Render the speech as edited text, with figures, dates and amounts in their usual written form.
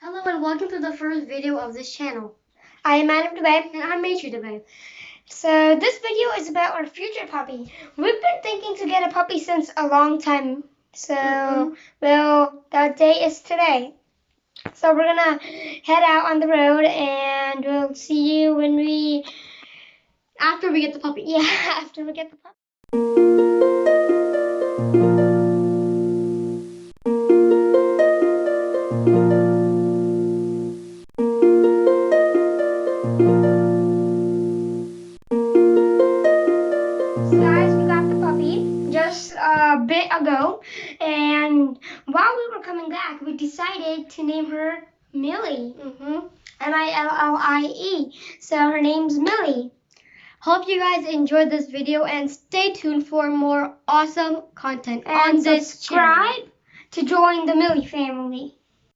Hello and welcome to the first video of this channel. I am Adam Dubay. And I'm Matri Dubay. So this video is about our future puppy. We've been thinking to get a puppy since a long time. So, well, that day is today. So we're gonna head out on the road and we'll see you when After we get the puppy. Yeah, after we get the puppy. Guys, we got the puppy just a bit ago, and while we were coming back, we decided to name her Millie. Millie. So her name's Millie. Hope you guys enjoyed this video and stay tuned for more awesome content And on this channel. subscribe to join the Millie family.